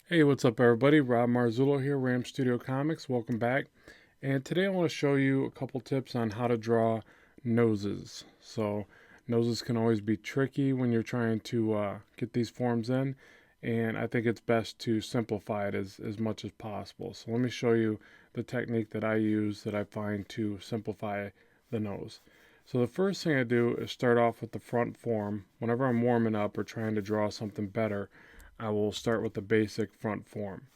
Hey, what's up, everybody? Rob Marzullo here, Ram Studio Comics. Welcome back. And today I want to show you a couple tips on how to draw noses. So, noses can always be tricky when you're trying to get these forms in, and I think it's best to simplify it as much as possible. So, let me show you the technique that I use that I find to simplify the nose. So, the first thing I do is start off with the front form. Whenever I'm warming up or trying to draw something better, I will start with the basic front form.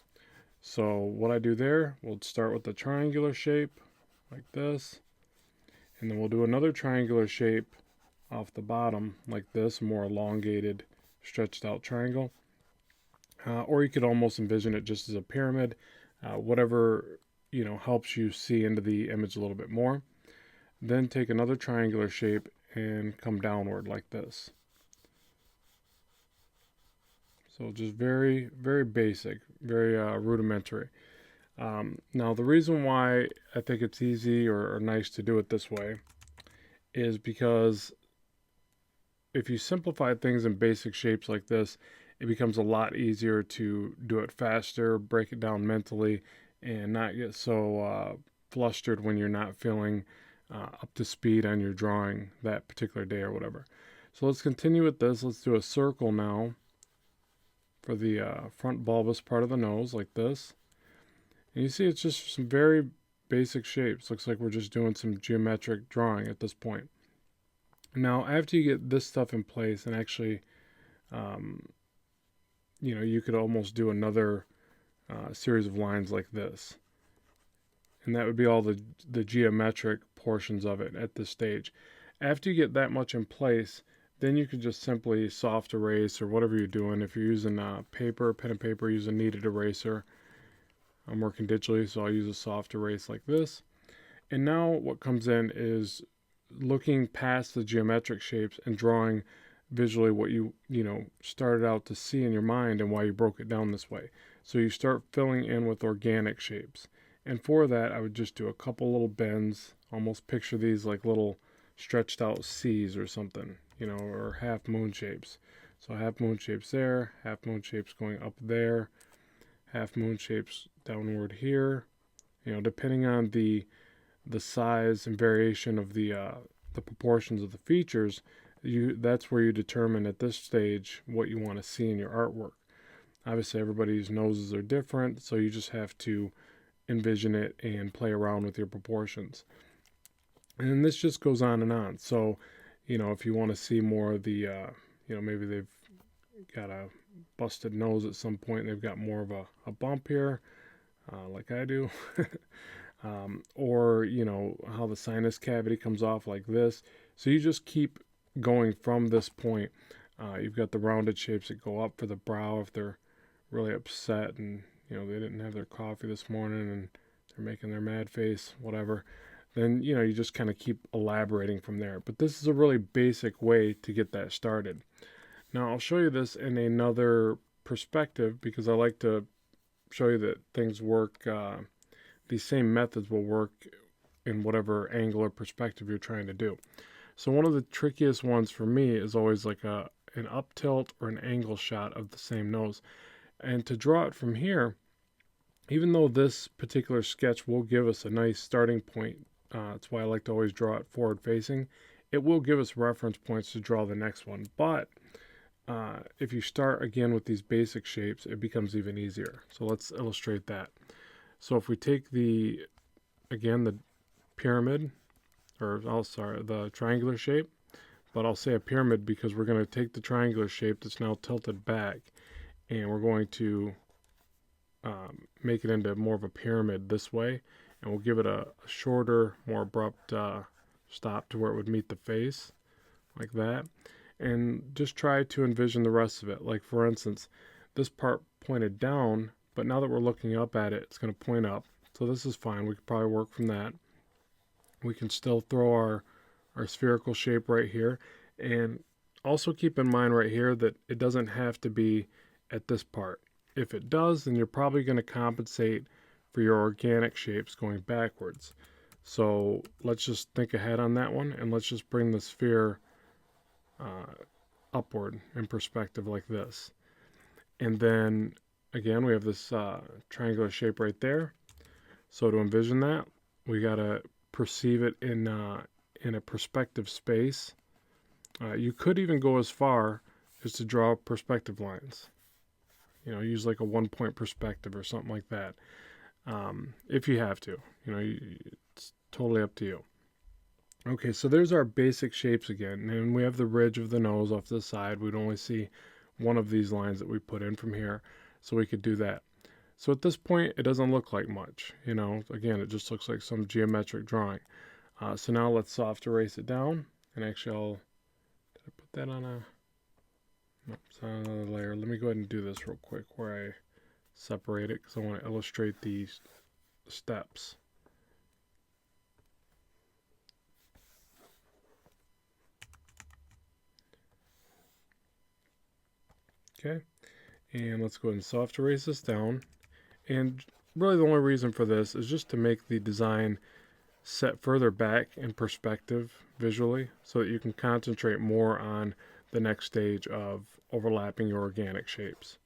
So what I do there, we'll start with the triangular shape like this, and then we'll do another triangular shape off the bottom like this, more elongated, stretched out triangle. Or you could almost envision it just as a pyramid, whatever helps you see into the image a little bit more. Then take another triangular shape and come downward like this. So just very, very basic, very rudimentary. Now, the reason why I think it's easy or nice to do it this way is because if you simplify things in basic shapes like this, it becomes a lot easier to do it faster, break it down mentally, and not get so flustered when you're not feeling up to speed on your drawing that particular day or whatever. So let's continue with this. Let's do a circle now for the front bulbous part of the nose like this. And you see it's just some very basic shapes. Looks like we're just doing some geometric drawing at this point. Now, after you get this stuff in place, and actually, um, you could almost do another series of lines like this. And that would be all the geometric portions of it at this stage. After you get that much in place, then you can just simply soft erase or whatever you're doing. If you're using paper, pen and paper, use a kneaded eraser. I'm working digitally, so I'll use a soft erase like this. And now what comes in is looking past the geometric shapes and drawing visually what you started out to see in your mind and why you broke it down this way. So you start filling in with organic shapes. And for that, I would just do a couple little bends, almost picture these like little stretched out C's or something, or half moon shapes. So half moon shapes there, half moon shapes going up there, half moon shapes downward here. Depending on the size and variation of the proportions of the features, that's where you determine at this stage what you want to see in your artwork. Obviously, everybody's noses are different, so you just have to envision it and play around with your proportions. And this just goes on and on. So, if you want to see more of the, maybe they've got a busted nose at some point, they've got more of a bump here, like I do. Or how the sinus cavity comes off like this. So you just keep going from this point. You've got the rounded shapes that go up for the brow if they're really upset and they didn't have their coffee this morning and they're making their mad face, whatever. Then you just kind of keep elaborating from there. But this is a really basic way to get that started. Now I'll show you this in another perspective because I like to show you that things work. These same methods will work in whatever angle or perspective you're trying to do. So one of the trickiest ones for me is always like an up tilt or an angle shot of the same nose. And to draw it from here, even though this particular sketch will give us a nice starting point, that's why I like to always draw it forward facing, it will give us reference points to draw the next one. But if you start again with these basic shapes, it becomes even easier. So let's illustrate that. So if we take the pyramid, the triangular shape, but I'll say a pyramid because we're going to take the triangular shape that's now tilted back and we're going to make it into more of a pyramid this way, and we'll give it a shorter, more abrupt stop to where it would meet the face, like that. And just try to envision the rest of it. Like for instance, this part pointed down, but now that we're looking up at it, it's going to point up. So this is fine. We could probably work from that. We can still throw our spherical shape right here. And also keep in mind right here that it doesn't have to be at this part. If it does, then you're probably going to compensate for your organic shapes going backwards. So let's just think ahead on that one, and let's just bring the sphere upward in perspective like this. And then again, we have this triangular shape right there. So to envision that, we got to perceive it in a perspective space. You could even go as far as to draw perspective lines. You know, use like a 1 point perspective or something like that. If you have to, you know, it's totally up to you. Okay, so there's our basic shapes again, and we have the ridge of the nose off to the side. We'd only see one of these lines that we put in from here, so we could do that. So at this point, it doesn't look like much, you know. Again, it just looks like some geometric drawing. So now let's soft erase it down, and actually did I put that on a, no, it's on another layer. Let me go ahead and do this real quick where I separate it because I want to illustrate these steps. Okay, and let's go ahead and soft erase this down. And really the only reason for this is just to make the design set further back in perspective visually so that you can concentrate more on the next stage of overlapping your organic shapes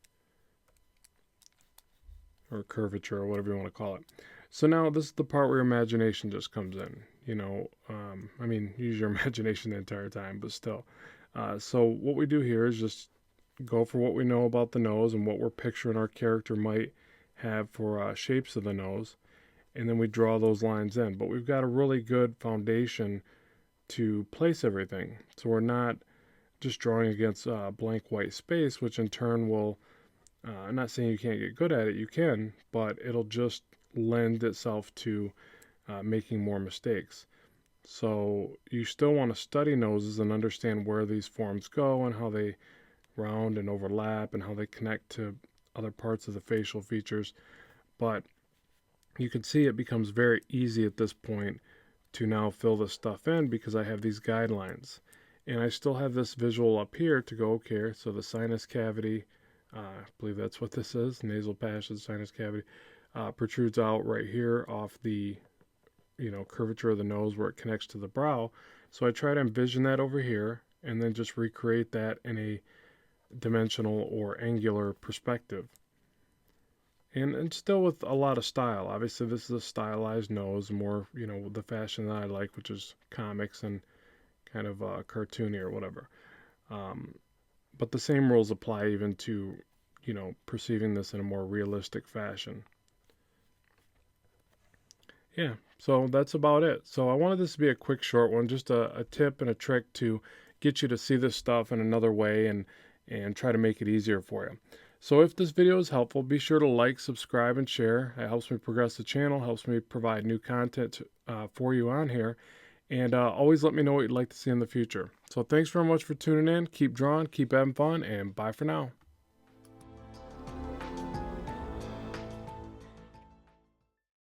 or curvature or whatever you want to call it. So now this is the part where your imagination just comes in. You know, I mean, use your imagination the entire time, but still. So what we do here is just go for what we know about the nose and what we're picturing our character might have for shapes of the nose, and then we draw those lines in. But we've got a really good foundation to place everything, so we're not just drawing against blank white space, which in turn will, I'm not saying you can't get good at it, you can, but it'll just lend itself to making more mistakes. So you still want to study noses and understand where these forms go and how they round and overlap and how they connect to other parts of the facial features. But you can see it becomes very easy at this point to now fill this stuff in because I have these guidelines. And I still have this visual up here to go, okay, so the sinus cavity, I believe that's what this is, nasal passage, sinus cavity, protrudes out right here off the, you know, curvature of the nose where it connects to the brow. So I try to envision that over here and then just recreate that in a dimensional or angular perspective. And still with a lot of style. Obviously, this is a stylized nose, more, you know, the fashion that I like, which is comics and kind of cartoony or whatever. But the same rules apply even to, you know, perceiving this in a more realistic fashion. Yeah, so that's about it. So I wanted this to be a quick, short one, just a tip and a trick to get you to see this stuff in another way and try to make it easier for you. So if this video is helpful, be sure to like, subscribe, and share. It helps me progress the channel, helps me provide new content for you on here. And always let me know what you'd like to see in the future. So thanks very much for tuning in. Keep drawing, keep having fun, and bye for now.